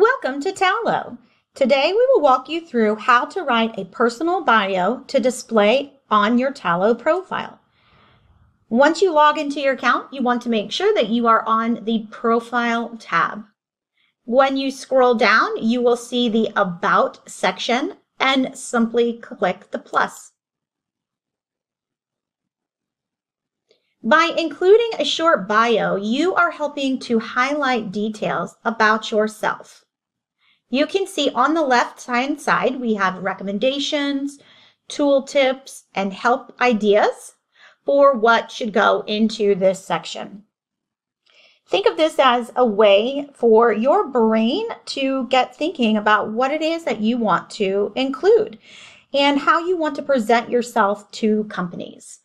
Welcome to Tallo. Today we will walk you through how to write a personal bio to display on your Tallo profile. Once you log into your account, you want to make sure that you are on the Profile tab. When you scroll down, you will see the About section and simply click the plus. By including a short bio, you are helping to highlight details about yourself. You can see on the left-hand side, we have recommendations, tool tips, and help ideas for what should go into this section. Think of this as a way for your brain to get thinking about what it is that you want to include and how you want to present yourself to companies.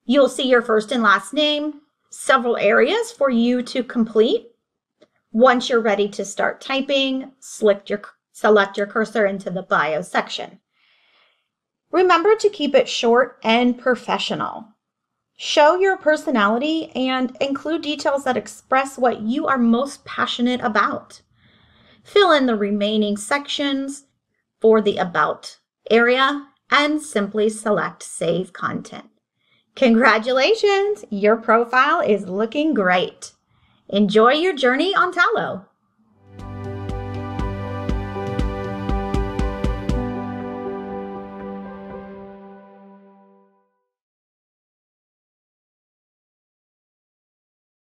You'll see your first and last name, several areas for you to complete. Once you're ready to start typing, select your cursor into the bio section. Remember to keep it short and professional. Show your personality and include details that express what you are most passionate about. Fill in the remaining sections for the About area and simply select Save Content. Congratulations! Your profile is looking great. Enjoy your journey on Tallo.